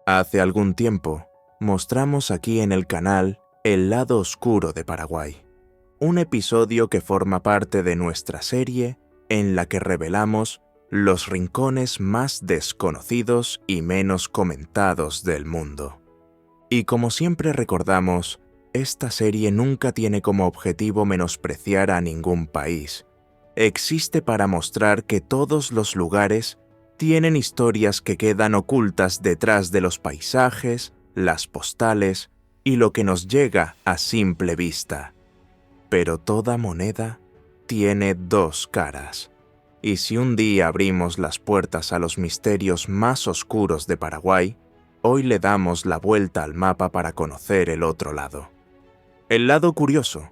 Hace algún tiempo, mostramos aquí en el canal El lado oscuro de Paraguay, un episodio que forma parte de nuestra serie en la que revelamos los rincones más desconocidos y menos comentados del mundo. Y como siempre recordamos, esta serie nunca tiene como objetivo menospreciar a ningún país. Existe para mostrar que todos los lugares tienen historias que quedan ocultas detrás de los paisajes, las postales y lo que nos llega a simple vista. Pero toda moneda tiene dos caras. Y si un día abrimos las puertas a los misterios más oscuros de Paraguay, hoy le damos la vuelta al mapa para conocer el otro lado. El lado curioso,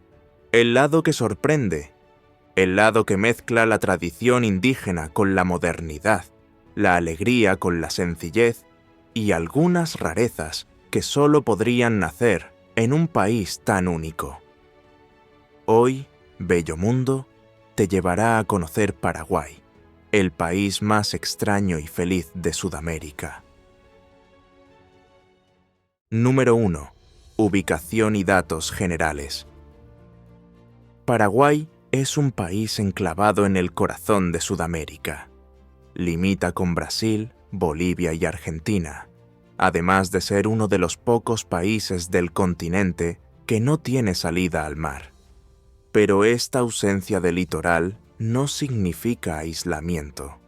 el lado que sorprende, el lado que mezcla la tradición indígena con la modernidad, la alegría con la sencillez y algunas rarezas que solo podrían nacer en un país tan único. Hoy, Bello Mundo te llevará a conocer Paraguay, el país más extraño y feliz de Sudamérica. Número 1. Ubicación y datos generales. Paraguay es un país enclavado en el corazón de Sudamérica. Limita con Brasil, Bolivia y Argentina, además de ser uno de los pocos países del continente que no tiene salida al mar. Pero esta ausencia de litoral no significa aislamiento.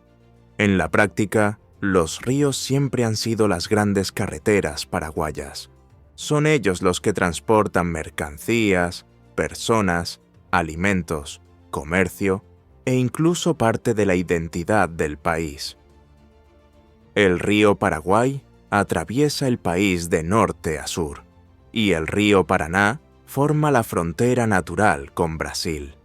En la práctica, los ríos siempre han sido las grandes carreteras paraguayas. Son ellos los que transportan mercancías, personas, alimentos, comercio e incluso parte de la identidad del país. El río Paraguay atraviesa el país de norte a sur, y el río Paraná forma la frontera natural con Brasil.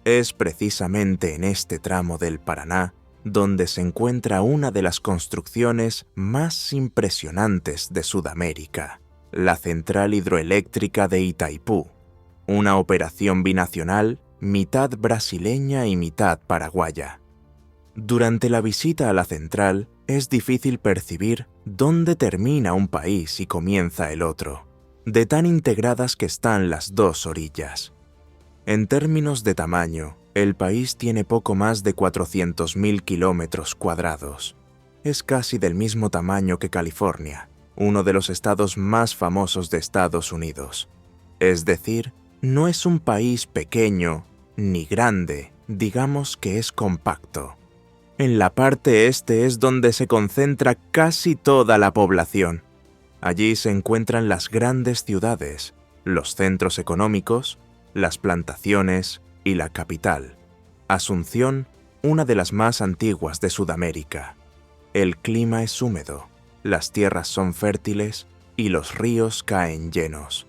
Es precisamente en este tramo del Paraná donde se encuentra una de las construcciones más impresionantes de Sudamérica, la central hidroeléctrica de Itaipú, una operación binacional mitad brasileña y mitad paraguaya. Durante la visita a la central es difícil percibir dónde termina un país y comienza el otro, de tan integradas que están las dos orillas. En términos de tamaño, el país tiene poco más de 400.000 kilómetros cuadrados. Es casi del mismo tamaño que California, uno de los estados más famosos de Estados Unidos. Es decir, no es un país pequeño ni grande, digamos que es compacto. En la parte este es donde se concentra casi toda la población. Allí se encuentran las grandes ciudades, los centros económicos, las plantaciones y la capital, Asunción, una de las más antiguas de Sudamérica. El clima es húmedo, las tierras son fértiles y los ríos caen llenos.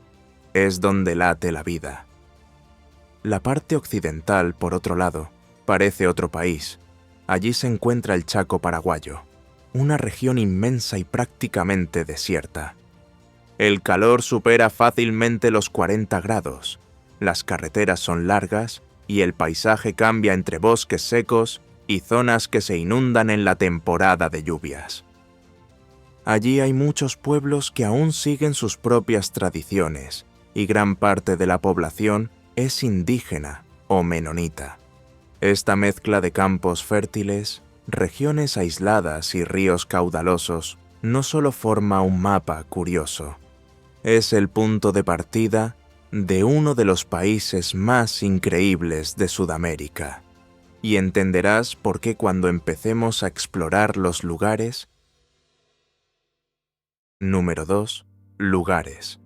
Es donde late la vida. La parte occidental, por otro lado, parece otro país. Allí se encuentra el Chaco paraguayo, una región inmensa y prácticamente desierta. El calor supera fácilmente los 40 grados. Las carreteras son largas y el paisaje cambia entre bosques secos y zonas que se inundan en la temporada de lluvias. Allí hay muchos pueblos que aún siguen sus propias tradiciones y gran parte de la población es indígena o menonita. Esta mezcla de campos fértiles, regiones aisladas y ríos caudalosos no solo forma un mapa curioso, es el punto de partida de uno de los países más increíbles de Sudamérica. Y entenderás por qué cuando empecemos a explorar los lugares. Número 2. Lugares.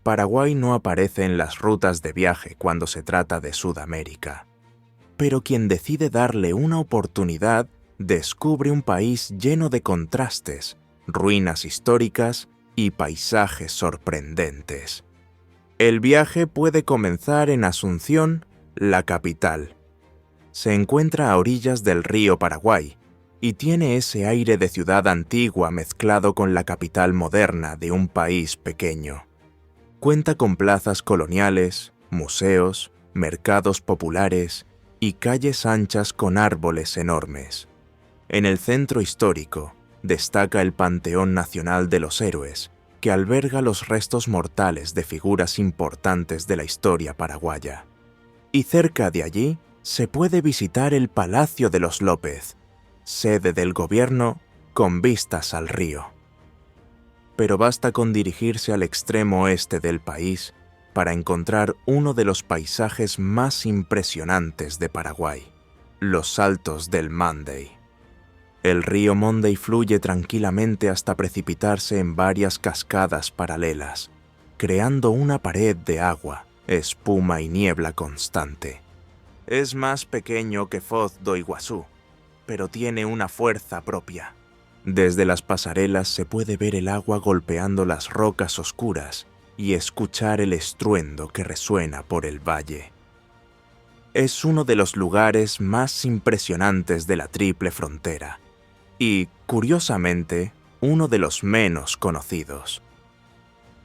Paraguay no aparece en las rutas de viaje cuando se trata de Sudamérica. Pero quien decide darle una oportunidad descubre un país lleno de contrastes, ruinas históricas y paisajes sorprendentes. El viaje puede comenzar en Asunción, la capital. Se encuentra a orillas del río Paraguay y tiene ese aire de ciudad antigua mezclado con la capital moderna de un país pequeño. Cuenta con plazas coloniales, museos, mercados populares y calles anchas con árboles enormes. En el centro histórico, destaca el Panteón Nacional de los Héroes, que alberga los restos mortales de figuras importantes de la historia paraguaya. Y cerca de allí se puede visitar el Palacio de los López, sede del gobierno con vistas al río. Pero basta con dirigirse al extremo oeste del país para encontrar uno de los paisajes más impresionantes de Paraguay, los Saltos del Monday. El río Monday fluye tranquilamente hasta precipitarse en varias cascadas paralelas, creando una pared de agua, espuma y niebla constante. Es más pequeño que Foz do Iguazú, pero tiene una fuerza propia. Desde las pasarelas se puede ver el agua golpeando las rocas oscuras y escuchar el estruendo que resuena por el valle. Es uno de los lugares más impresionantes de la Triple Frontera y, curiosamente, uno de los menos conocidos.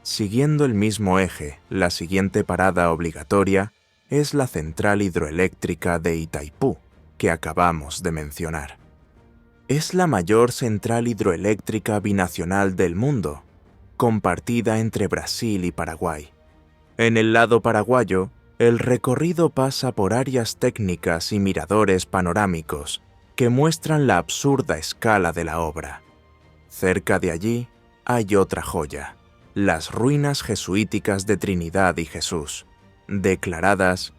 Siguiendo el mismo eje, la siguiente parada obligatoria es la central hidroeléctrica de Itaipú, que acabamos de mencionar. Es la mayor central hidroeléctrica binacional del mundo, compartida entre Brasil y Paraguay. En el lado paraguayo, el recorrido pasa por áreas técnicas y miradores panorámicos que muestran la absurda escala de la obra. Cerca de allí hay otra joya, las ruinas jesuíticas de Trinidad y Jesús, declaradas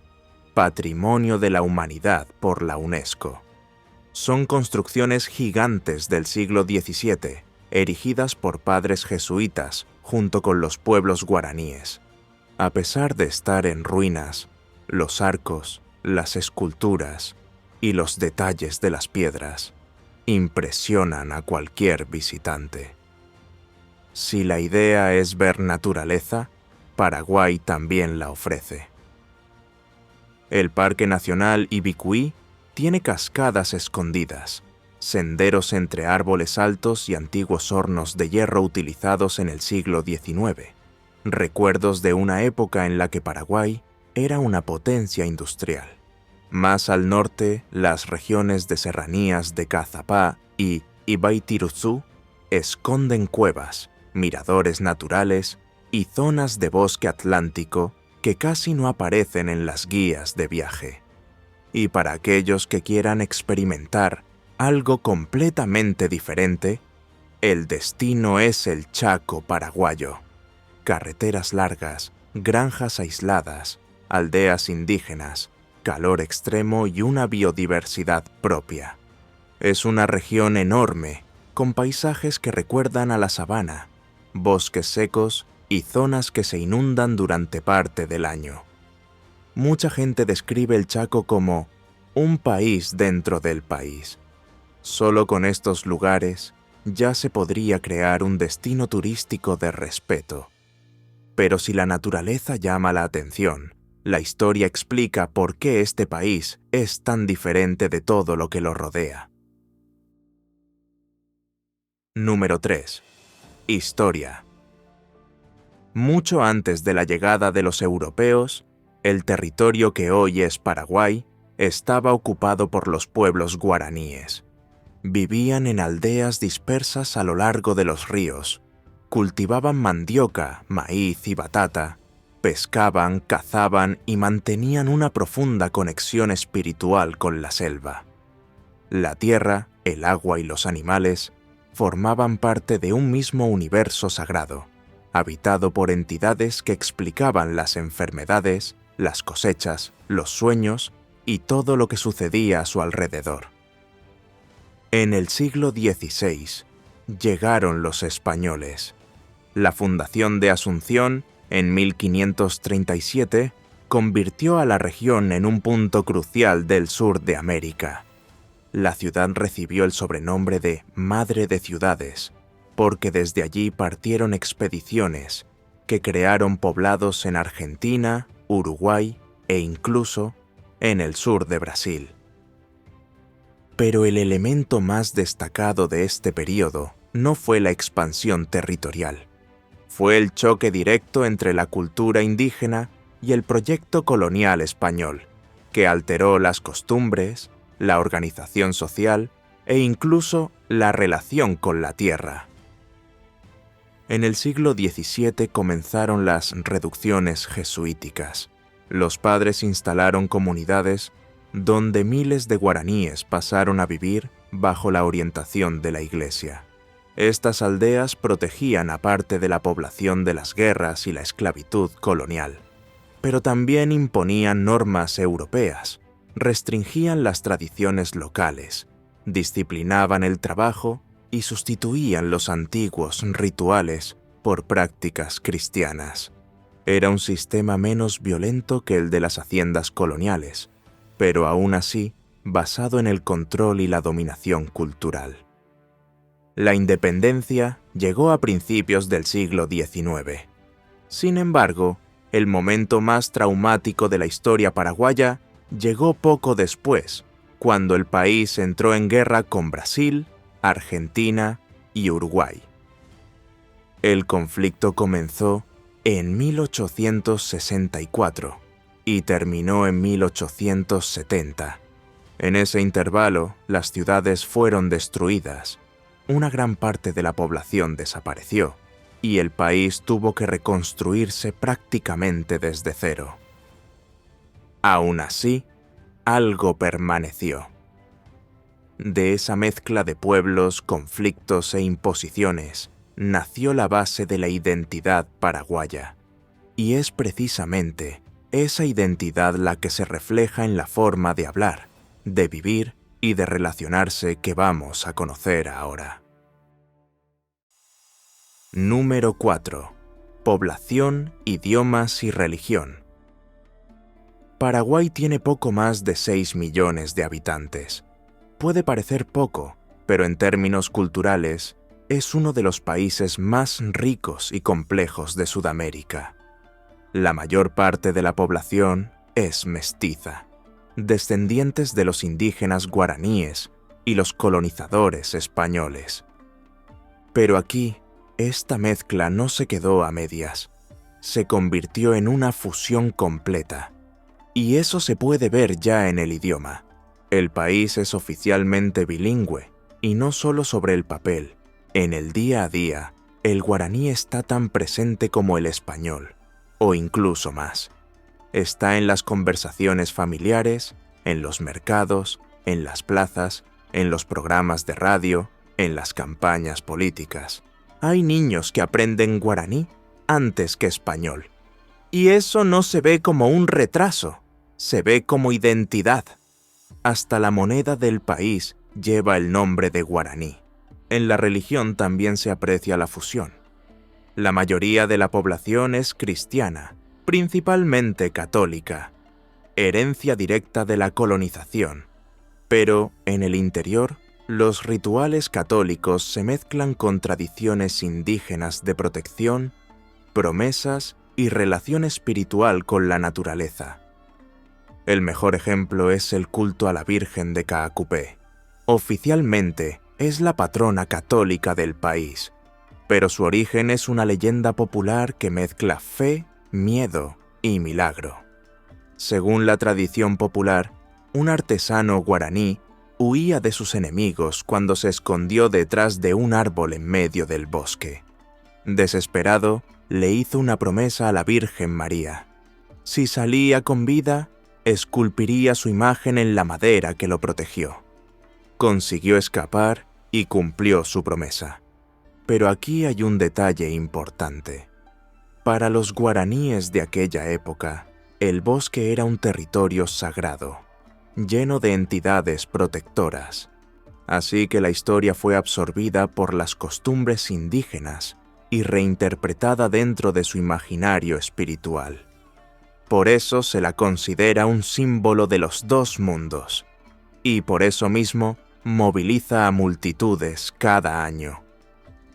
Patrimonio de la Humanidad por la UNESCO. Son construcciones gigantes del siglo XVII, erigidas por padres jesuitas junto con los pueblos guaraníes. A pesar de estar en ruinas, los arcos, las esculturas y los detalles de las piedras impresionan a cualquier visitante. Si la idea es ver naturaleza, Paraguay también la ofrece. El Parque Nacional Ibicuí tiene cascadas escondidas, senderos entre árboles altos y antiguos hornos de hierro utilizados en el siglo XIX, recuerdos de una época en la que Paraguay era una potencia industrial. Más al norte, las regiones de serranías de Cazapá y Ibaitiruzú esconden cuevas, miradores naturales y zonas de bosque atlántico que casi no aparecen en las guías de viaje. Y para aquellos que quieran experimentar algo completamente diferente, el destino es el Chaco paraguayo. Carreteras largas, granjas aisladas, aldeas indígenas, calor extremo y una biodiversidad propia. Es una región enorme, con paisajes que recuerdan a la sabana, bosques secos y zonas que se inundan durante parte del año. Mucha gente describe el Chaco como un país dentro del país. Solo con estos lugares ya se podría crear un destino turístico de respeto. Pero si la naturaleza llama la atención, la historia explica por qué este país es tan diferente de todo lo que lo rodea. Número 3. Historia. Mucho antes de la llegada de los europeos, el territorio que hoy es Paraguay estaba ocupado por los pueblos guaraníes. Vivían en aldeas dispersas a lo largo de los ríos, cultivaban mandioca, maíz y batata, pescaban, cazaban y mantenían una profunda conexión espiritual con la selva. La tierra, el agua y los animales formaban parte de un mismo universo sagrado, habitado por entidades que explicaban las enfermedades, las cosechas, los sueños y todo lo que sucedía a su alrededor. En el siglo XVI llegaron los españoles. La fundación de Asunción, en 1537, convirtió a la región en un punto crucial del sur de América. La ciudad recibió el sobrenombre de Madre de Ciudades, porque desde allí partieron expediciones que crearon poblados en Argentina, Uruguay e incluso en el sur de Brasil. Pero el elemento más destacado de este período no fue la expansión territorial. Fue el choque directo entre la cultura indígena y el proyecto colonial español, que alteró las costumbres, la organización social e incluso la relación con la tierra. En el siglo XVII comenzaron las reducciones jesuíticas. Los padres instalaron comunidades donde miles de guaraníes pasaron a vivir bajo la orientación de la Iglesia. Estas aldeas protegían a parte de la población de las guerras y la esclavitud colonial, pero también imponían normas europeas, restringían las tradiciones locales, disciplinaban el trabajo y sustituían los antiguos rituales por prácticas cristianas. Era un sistema menos violento que el de las haciendas coloniales, pero aún así basado en el control y la dominación cultural. La independencia llegó a principios del siglo XIX. Sin embargo, el momento más traumático de la historia paraguaya llegó poco después, cuando el país entró en guerra con Brasil, Argentina y Uruguay. El conflicto comenzó en 1864 y terminó en 1870. En ese intervalo, las ciudades fueron destruidas, una gran parte de la población desapareció y el país tuvo que reconstruirse prácticamente desde cero. Aún así, algo permaneció. De esa mezcla de pueblos, conflictos e imposiciones, nació la base de la identidad paraguaya. Y es precisamente esa identidad la que se refleja en la forma de hablar, de vivir y de relacionarse que vamos a conocer ahora. Número 4. Población, idiomas y religión. Paraguay tiene poco más de 6 millones de habitantes. Puede parecer poco, pero en términos culturales, es uno de los países más ricos y complejos de Sudamérica. La mayor parte de la población es mestiza, descendientes de los indígenas guaraníes y los colonizadores españoles. Pero aquí, esta mezcla no se quedó a medias, se convirtió en una fusión completa. Y eso se puede ver ya en el idioma. El país es oficialmente bilingüe, y no solo sobre el papel. En el día a día, el guaraní está tan presente como el español, o incluso más. Está en las conversaciones familiares, en los mercados, en las plazas, en los programas de radio, en las campañas políticas. Hay niños que aprenden guaraní antes que español. Y eso no se ve como un retraso, se ve como identidad. Hasta la moneda del país lleva el nombre de guaraní. En la religión también se aprecia la fusión. La mayoría de la población es cristiana, principalmente católica, herencia directa de la colonización. Pero, en el interior, los rituales católicos se mezclan con tradiciones indígenas de protección, promesas y relación espiritual con la naturaleza. El mejor ejemplo es el culto a la Virgen de Caacupé. Oficialmente, es la patrona católica del país, pero su origen es una leyenda popular que mezcla fe, miedo y milagro. Según la tradición popular, un artesano guaraní huía de sus enemigos cuando se escondió detrás de un árbol en medio del bosque. Desesperado, le hizo una promesa a la Virgen María. Si salía con vida, esculpiría su imagen en la madera que lo protegió. Consiguió escapar y cumplió su promesa. Pero aquí hay un detalle importante. Para los guaraníes de aquella época, el bosque era un territorio sagrado, lleno de entidades protectoras. Así que la historia fue absorbida por las costumbres indígenas y reinterpretada dentro de su imaginario espiritual. Por eso se la considera un símbolo de los dos mundos, y por eso mismo moviliza a multitudes cada año.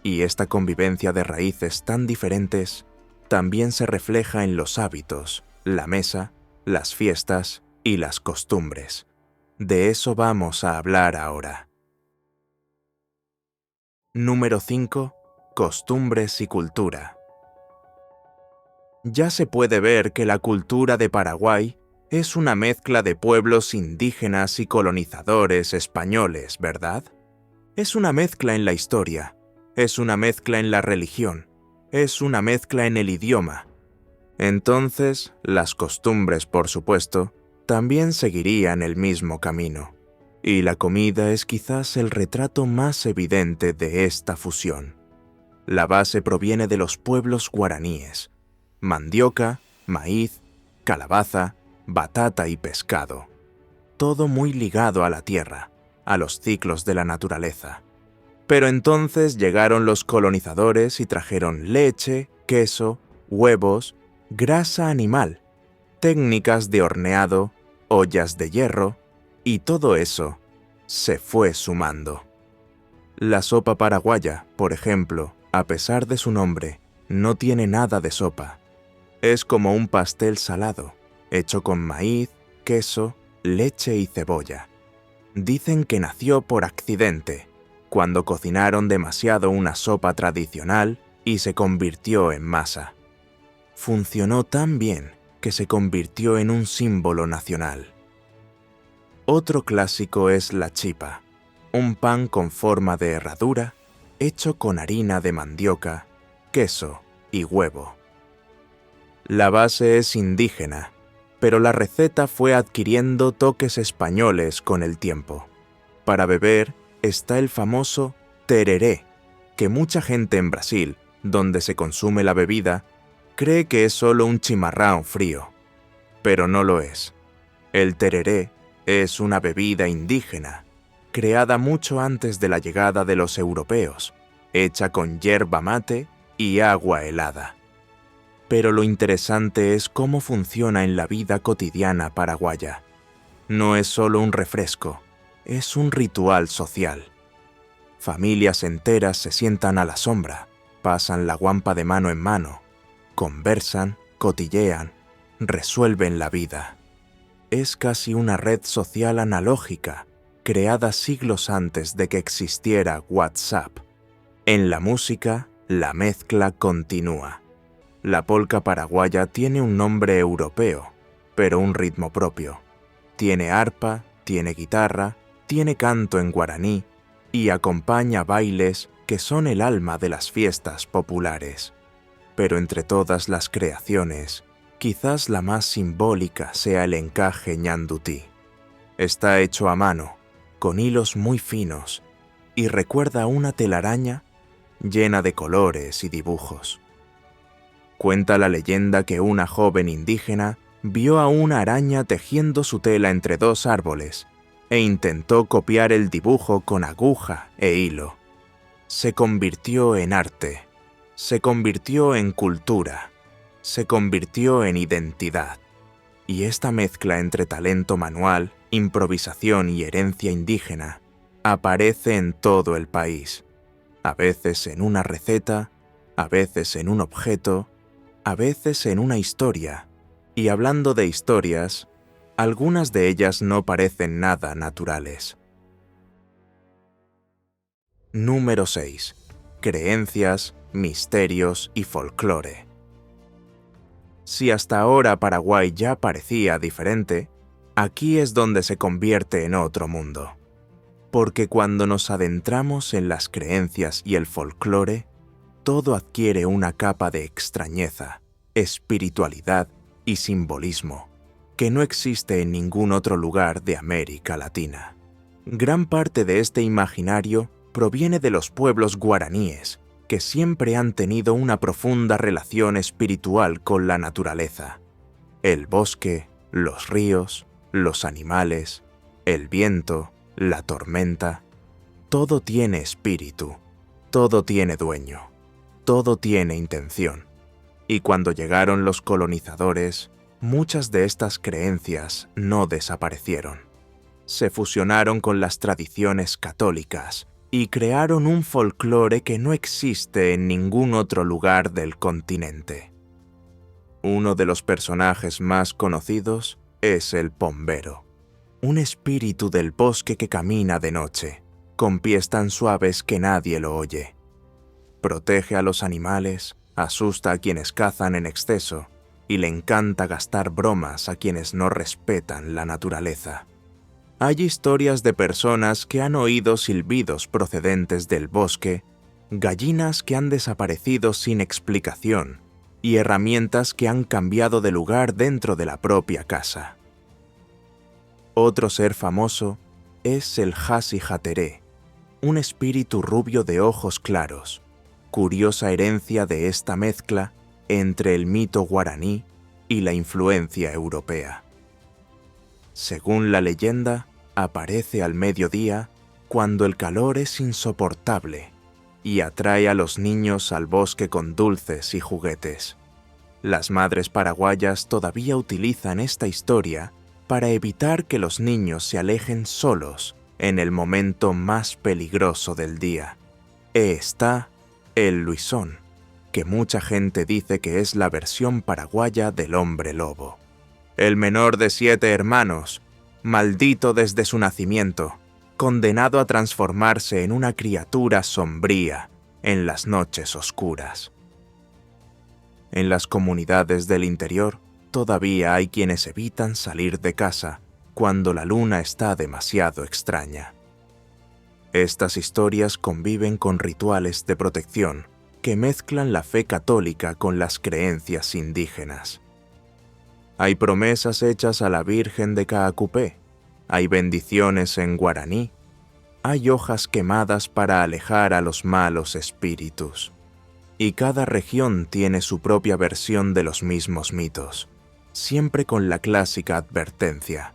Y esta convivencia de raíces tan diferentes también se refleja en los hábitos, la mesa, las fiestas y las costumbres. De eso vamos a hablar ahora. Número 5. Costumbres y cultura. Ya se puede ver que la cultura de Paraguay es una mezcla de pueblos indígenas y colonizadores españoles, ¿verdad? Es una mezcla en la historia, es una mezcla en la religión, es una mezcla en el idioma. Entonces, las costumbres, por supuesto, también seguirían el mismo camino. Y la comida es quizás el retrato más evidente de esta fusión. La base proviene de los pueblos guaraníes: mandioca, maíz, calabaza, batata y pescado. Todo muy ligado a la tierra, a los ciclos de la naturaleza. Pero entonces llegaron los colonizadores y trajeron leche, queso, huevos, grasa animal, técnicas de horneado, ollas de hierro, y todo eso se fue sumando. La sopa paraguaya, por ejemplo, a pesar de su nombre, no tiene nada de sopa. Es como un pastel salado, hecho con maíz, queso, leche y cebolla. Dicen que nació por accidente, cuando cocinaron demasiado una sopa tradicional y se convirtió en masa. Funcionó tan bien que se convirtió en un símbolo nacional. Otro clásico es la chipa, un pan con forma de herradura, hecho con harina de mandioca, queso y huevo. La base es indígena, pero la receta fue adquiriendo toques españoles con el tiempo. Para beber está el famoso tereré, que mucha gente en Brasil, donde se consume la bebida, cree que es solo un chimarrão frío, pero no lo es. El tereré es una bebida indígena, creada mucho antes de la llegada de los europeos, hecha con yerba mate y agua helada. Pero lo interesante es cómo funciona en la vida cotidiana paraguaya. No es solo un refresco, es un ritual social. Familias enteras se sientan a la sombra, pasan la guampa de mano en mano, conversan, cotillean, resuelven la vida. Es casi una red social analógica, creada siglos antes de que existiera WhatsApp. En la música, la mezcla continúa. La polca paraguaya tiene un nombre europeo, pero un ritmo propio. Tiene arpa, tiene guitarra, tiene canto en guaraní y acompaña bailes que son el alma de las fiestas populares. Pero entre todas las creaciones, quizás la más simbólica sea el encaje ñandutí. Está hecho a mano, con hilos muy finos, y recuerda una telaraña llena de colores y dibujos. Cuenta la leyenda que una joven indígena vio a una araña tejiendo su tela entre dos árboles e intentó copiar el dibujo con aguja e hilo. Se convirtió en arte, se convirtió en cultura, se convirtió en identidad. Y esta mezcla entre talento manual, improvisación y herencia indígena aparece en todo el país, a veces en una receta, a veces en un objeto, a veces en una historia. Y hablando de historias, algunas de ellas no parecen nada naturales. Número 6. Creencias, misterios y folclore. Si hasta ahora Paraguay ya parecía diferente, aquí es donde se convierte en otro mundo. Porque cuando nos adentramos en las creencias y el folclore, todo adquiere una capa de extrañeza, espiritualidad y simbolismo que no existe en ningún otro lugar de América Latina. Gran parte de este imaginario proviene de los pueblos guaraníes, que siempre han tenido una profunda relación espiritual con la naturaleza. El bosque, los ríos, los animales, el viento, la tormenta, todo tiene espíritu, todo tiene dueño, todo tiene intención. Y cuando llegaron los colonizadores, muchas de estas creencias no desaparecieron. Se fusionaron con las tradiciones católicas y crearon un folclore que no existe en ningún otro lugar del continente. Uno de los personajes más conocidos es el pombero, un espíritu del bosque que camina de noche, con pies tan suaves que nadie lo oye. Protege a los animales, asusta a quienes cazan en exceso y le encanta gastar bromas a quienes no respetan la naturaleza. Hay historias de personas que han oído silbidos procedentes del bosque, gallinas que han desaparecido sin explicación y herramientas que han cambiado de lugar dentro de la propia casa. Otro ser famoso es el Hasi Hateré, un espíritu rubio de ojos claros, curiosa herencia de esta mezcla entre el mito guaraní y la influencia europea. Según la leyenda, aparece al mediodía cuando el calor es insoportable y atrae a los niños al bosque con dulces y juguetes. Las madres paraguayas todavía utilizan esta historia para evitar que los niños se alejen solos en el momento más peligroso del día. Está el Luisón, que mucha gente dice que es la versión paraguaya del hombre lobo. El menor de 7 hermanos, maldito desde su nacimiento, condenado a transformarse en una criatura sombría en las noches oscuras. En las comunidades del interior, todavía hay quienes evitan salir de casa cuando la luna está demasiado extraña. Estas historias conviven con rituales de protección que mezclan la fe católica con las creencias indígenas. Hay promesas hechas a la Virgen de Caacupé, hay bendiciones en guaraní, hay hojas quemadas para alejar a los malos espíritus. Y cada región tiene su propia versión de los mismos mitos, siempre con la clásica advertencia: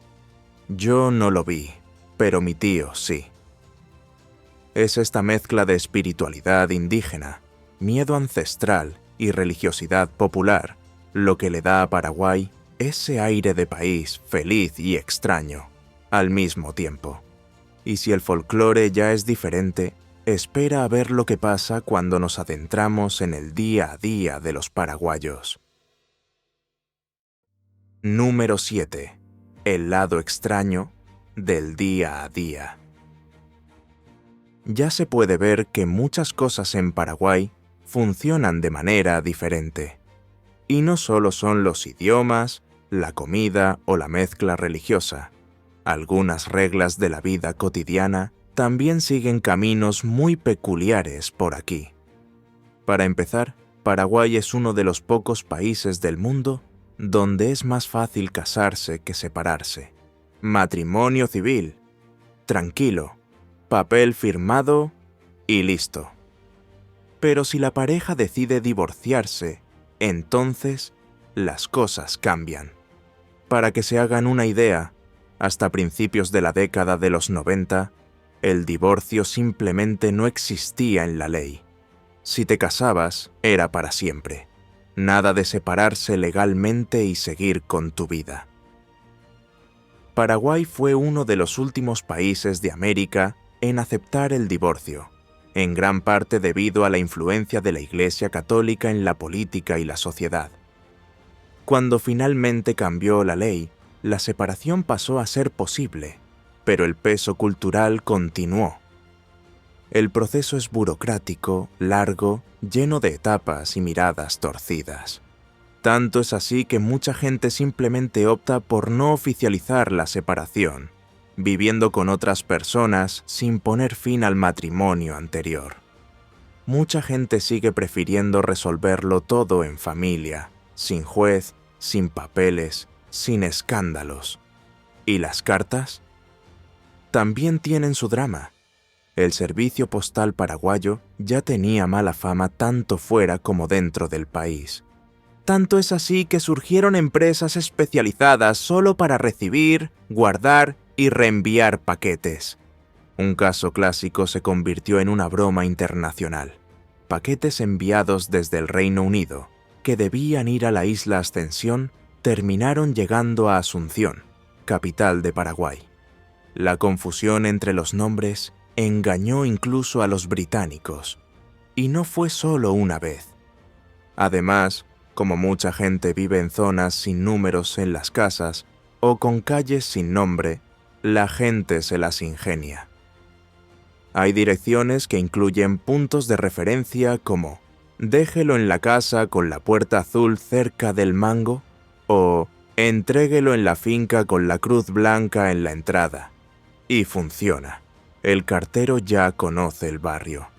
yo no lo vi, pero mi tío sí. Es esta mezcla de espiritualidad indígena, miedo ancestral y religiosidad popular lo que le da a Paraguay ese aire de país feliz y extraño al mismo tiempo. Y si el folclore ya es diferente, espera a ver lo que pasa cuando nos adentramos en el día a día de los paraguayos. Número 7. El lado extraño del día a día. Ya se puede ver que muchas cosas en Paraguay funcionan de manera diferente. Y no solo son los idiomas, la comida o la mezcla religiosa. Algunas reglas de la vida cotidiana también siguen caminos muy peculiares por aquí. Para empezar, Paraguay es uno de los pocos países del mundo donde es más fácil casarse que separarse. Matrimonio civil, tranquilo, papel firmado y listo. Pero si la pareja decide divorciarse, entonces las cosas cambian. Para que se hagan una idea, hasta principios de la década de los 90, el divorcio simplemente no existía en la ley. Si te casabas, era para siempre. Nada de separarse legalmente y seguir con tu vida. Paraguay fue uno de los últimos países de América en aceptar el divorcio, en gran parte debido a la influencia de la Iglesia Católica en la política y la sociedad. Cuando finalmente cambió la ley, la separación pasó a ser posible, pero el peso cultural continuó. El proceso es burocrático, largo, lleno de etapas y miradas torcidas. Tanto es así que mucha gente simplemente opta por no oficializar la separación, viviendo con otras personas sin poner fin al matrimonio anterior. Mucha gente sigue prefiriendo resolverlo todo en familia, sin juez, sin papeles, sin escándalos. ¿Y las cartas? También tienen su drama. El servicio postal paraguayo ya tenía mala fama tanto fuera como dentro del país. Tanto es así que surgieron empresas especializadas solo para recibir, guardar y reenviar paquetes. Un caso clásico se convirtió en una broma internacional. Paquetes enviados desde el Reino Unido, que debían ir a la isla Ascensión, terminaron llegando a Asunción, capital de Paraguay. La confusión entre los nombres engañó incluso a los británicos, y no fue solo una vez. Además, como mucha gente vive en zonas sin números en las casas o con calles sin nombre, la gente se las ingenia. Hay direcciones que incluyen puntos de referencia como «déjelo en la casa con la puerta azul cerca del mango» o «entréguelo en la finca con la cruz blanca en la entrada». Y funciona. El cartero ya conoce el barrio.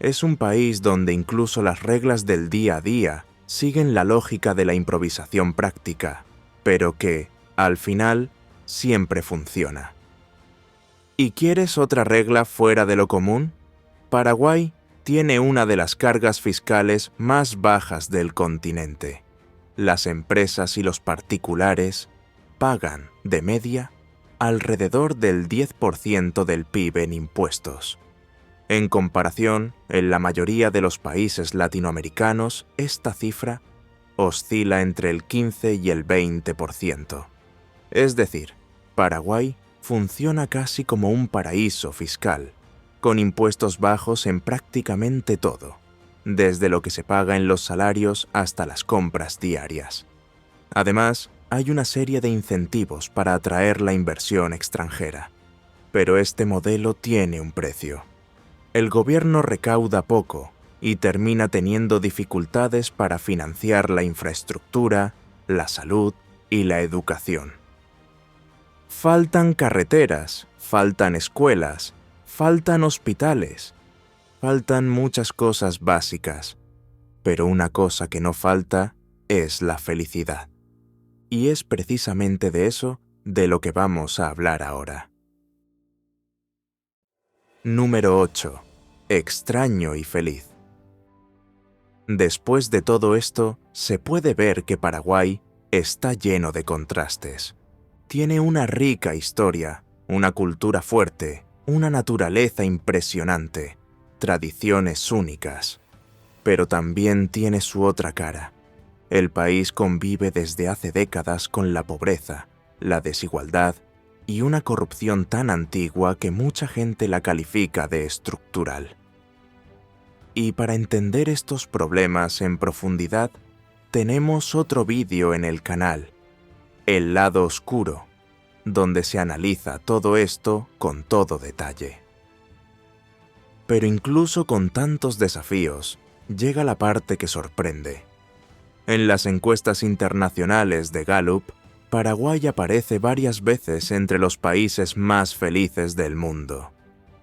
Es un país donde incluso las reglas del día a día siguen la lógica de la improvisación práctica, pero que, al final, siempre funciona. ¿Y quieres otra regla fuera de lo común? Paraguay tiene una de las cargas fiscales más bajas del continente. Las empresas y los particulares pagan, de media, alrededor del 10% del PIB en impuestos. En comparación, en la mayoría de los países latinoamericanos, esta cifra oscila entre el 15 y el 20%. Es decir, Paraguay funciona casi como un paraíso fiscal, con impuestos bajos en prácticamente todo, desde lo que se paga en los salarios hasta las compras diarias. Además, hay una serie de incentivos para atraer la inversión extranjera. Pero este modelo tiene un precio. El gobierno recauda poco y termina teniendo dificultades para financiar la infraestructura, la salud y la educación. Faltan carreteras, faltan escuelas, faltan hospitales, faltan muchas cosas básicas, pero una cosa que no falta es la felicidad. Y es precisamente de eso de lo que vamos a hablar ahora. Número 8. Extraño y feliz. Después de todo esto, se puede ver que Paraguay está lleno de contrastes. Tiene una rica historia, una cultura fuerte, una naturaleza impresionante, tradiciones únicas. Pero también tiene su otra cara. El país convive desde hace décadas con la pobreza, la desigualdad y una corrupción tan antigua que mucha gente la califica de estructural. Y para entender estos problemas en profundidad, tenemos otro vídeo en el canal, El lado oscuro, donde se analiza todo esto con todo detalle. Pero incluso con tantos desafíos, llega la parte que sorprende. En las encuestas internacionales de Gallup, Paraguay aparece varias veces entre los países más felices del mundo.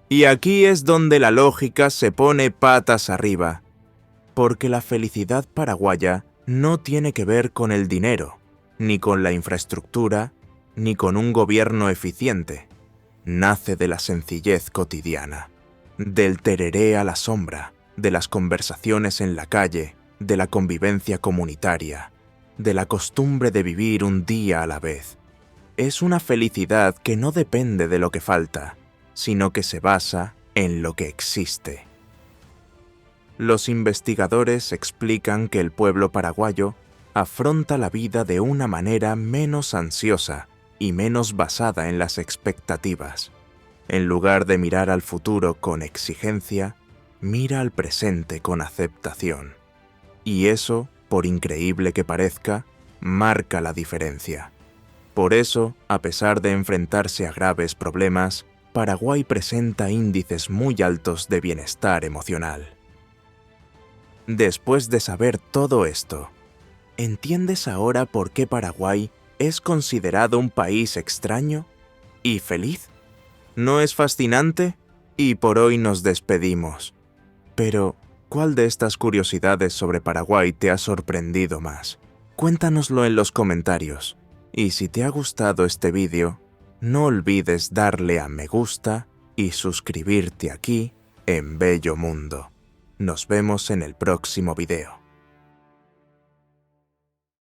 Y aquí es donde la lógica se pone patas arriba, porque la felicidad paraguaya no tiene que ver con el dinero, ni con la infraestructura, ni con un gobierno eficiente. Nace de la sencillez cotidiana, del tereré a la sombra, de las conversaciones en la calle, de la convivencia comunitaria, de la costumbre de vivir un día a la vez. Es una felicidad que no depende de lo que falta, sino que se basa en lo que existe. Los investigadores explican que el pueblo paraguayo afronta la vida de una manera menos ansiosa y menos basada en las expectativas. En lugar de mirar al futuro con exigencia, mira al presente con aceptación. Y eso, por increíble que parezca, marca la diferencia. Por eso, a pesar de enfrentarse a graves problemas, Paraguay presenta índices muy altos de bienestar emocional. Después de saber todo esto, ¿entiendes ahora por qué Paraguay es considerado un país extraño y feliz? ¿No es fascinante? Y por hoy nos despedimos. Pero, ¿cuál de estas curiosidades sobre Paraguay te ha sorprendido más? Cuéntanoslo en los comentarios. Y si te ha gustado este vídeo, no olvides darle a me gusta y suscribirte aquí en Bello Mundo. Nos vemos en el próximo video.